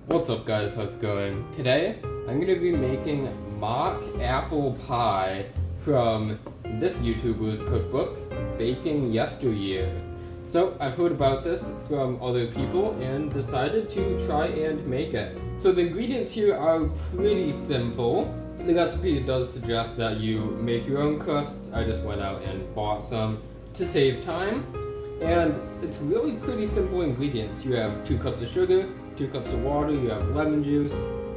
What's up guys, how's it going? Today, I'm going to be making mock apple pie from this YouTuber's cookbook, Baking Yesteryear. So, I've heard about this from other people and decided to try and make it. So the ingredients here are pretty simple. The recipe does suggest that you make your own crusts. I just went out and bought some to save time. And it's really pretty simple ingredients. You have 2 cups of sugar, 2 cups of water, you have lemon juice.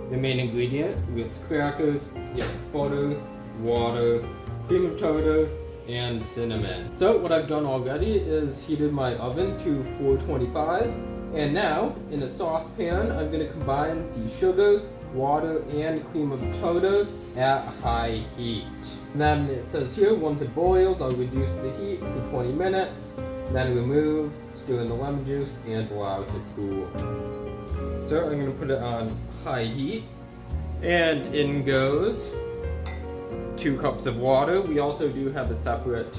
The main ingredient, Ritz crackers, you have butter, water, cream of tartar, and cinnamon. So what I've done already is heated my oven to 425, and now in a saucepan I'm going to combine the sugar, water, and cream of tartar at high heat. And then it says here, once it boils, I'll reduce the heat for 20 minutes, then remove, stir in the lemon juice, and allow it to cool. So I'm going to put it on high heat, and in goes 2 cups of water. We also do have a separate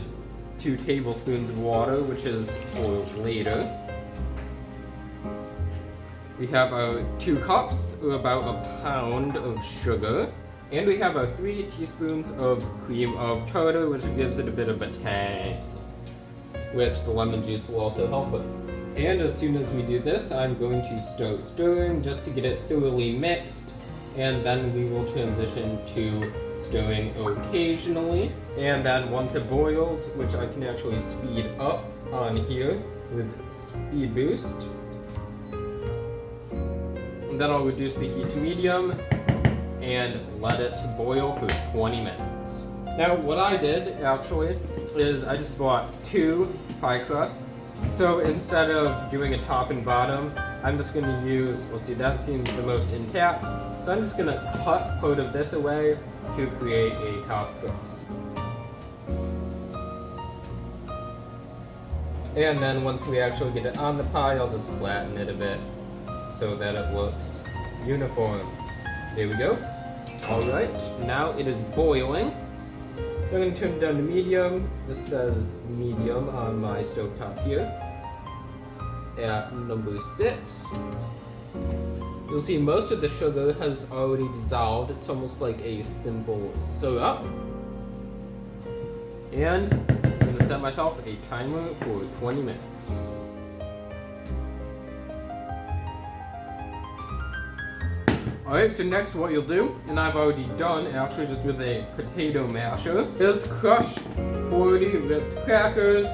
2 tablespoons of water, which is for later. We have our 2 cups, or about a pound of sugar. And we have our 3 teaspoons of cream of tartar, which gives it a bit of a tang, which the lemon juice will also help with. And as soon as we do this, I'm going to start stirring just to get it thoroughly mixed, and then we will transition to stirring occasionally. And then once it boils, which I can actually speed up on here with speed boost, and then I'll reduce the heat to medium and let it boil for 20 minutes. Now what I did actually is I just bought 2 pie crusts. So instead of doing a top and bottom, I'm just going to use, let's see, that seems the most intact. So I'm just going to cut part of this away to create a top crust. And then once we actually get it on the pie, I'll just flatten it a bit so that it looks uniform. There we go. Alright, now it is boiling. I'm going to turn it down to medium. This says medium on my stovetop here. At number 6. You'll see most of the sugar has already dissolved. It's almost like a simple syrup. And I'm going to set myself a timer for 20 minutes. Alright, so next what you'll do, and I've already done actually just with a potato masher, is crush 40 Ritz crackers.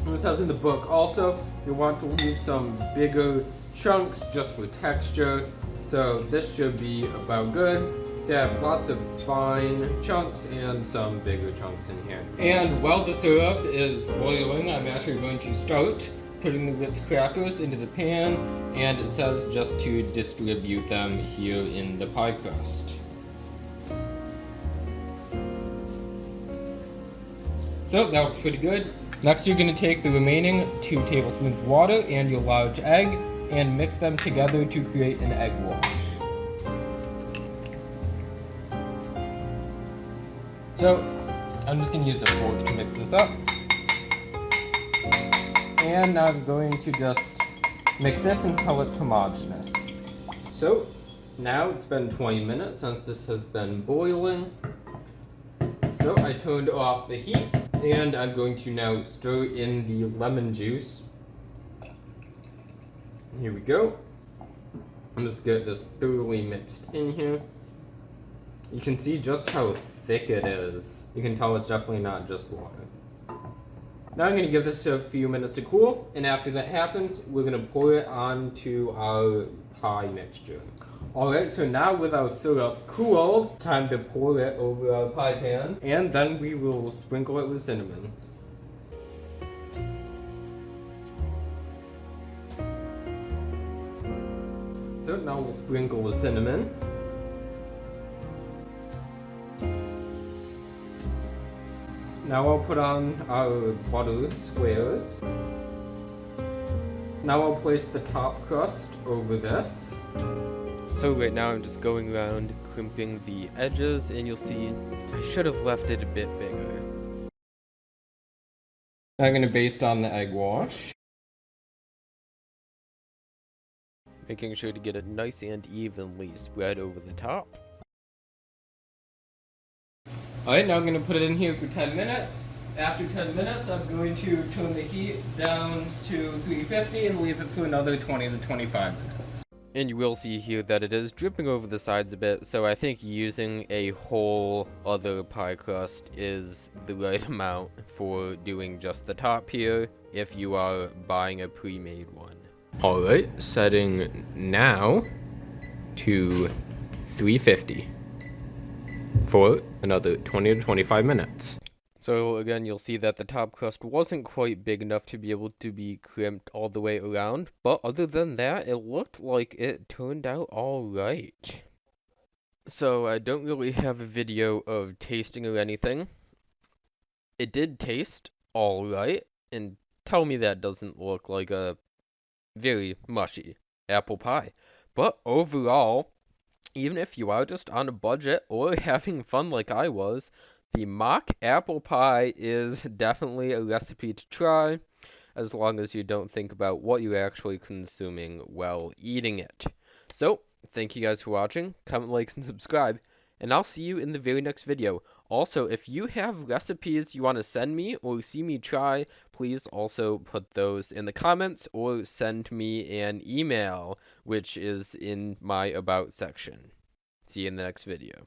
This has in the book also, you want to leave some bigger chunks just for texture. So this should be about good. So you have lots of fine chunks and some bigger chunks in here. And while the syrup is boiling, I'm actually going to start putting the Ritz crackers into the pan, and it says just to distribute them here in the pie crust. So that looks pretty good. Next you're going to take the remaining 2 tablespoons of water and your large egg and mix them together to create an egg wash. So I'm just going to use a fork to mix this up. And now I'm going to just mix this until it's homogeneous. So now it's been 20 minutes since this has been boiling. So I turned off the heat, and I'm going to now stir in the lemon juice. Here we go. I'm just get this thoroughly mixed in here. You can see just how thick it is. You can tell it's definitely not just water. Now I'm going to give this a few minutes to cool, and after that happens, we're going to pour it onto our pie mixture. Alright, so now with our syrup cooled, time to pour it over our pie pan, and then we will sprinkle it with cinnamon. So now we'll sprinkle the cinnamon. Now I'll put on our butter squares. Now I'll place the top crust over this. So right now I'm just going around crimping the edges, and you'll see I should have left it a bit bigger. I'm going to baste on the egg wash. making sure to get it nice and evenly spread over the top. Alright, now I'm going to put it in here for 10 minutes. After 10 minutes, I'm going to turn the heat down to 350 and leave it for another 20 to 25 minutes. And you will see here that it is dripping over the sides a bit, so I think using a whole other pie crust is the right amount for doing just the top here if you are buying a pre-made one. Alright, setting now to 350 for another 20 to 25 minutes. So again, you'll see that the top crust wasn't quite big enough to be able to be crimped all the way around, but other than that, it looked like it turned out alright. So I don't really have a video of tasting or anything. It did taste alright, and tell me that doesn't look like a very mushy apple pie. But overall, even if you are just on a budget or having fun like I was, the mock apple pie is definitely a recipe to try, as long as you don't think about what you're actually consuming while eating it. So, thank you guys for watching, comment, like, and subscribe, and I'll see you in the very next video. Also, if you have recipes you want to send me or see me try, please also put those in the comments or send me an email, which is in my About section. See you in the next video.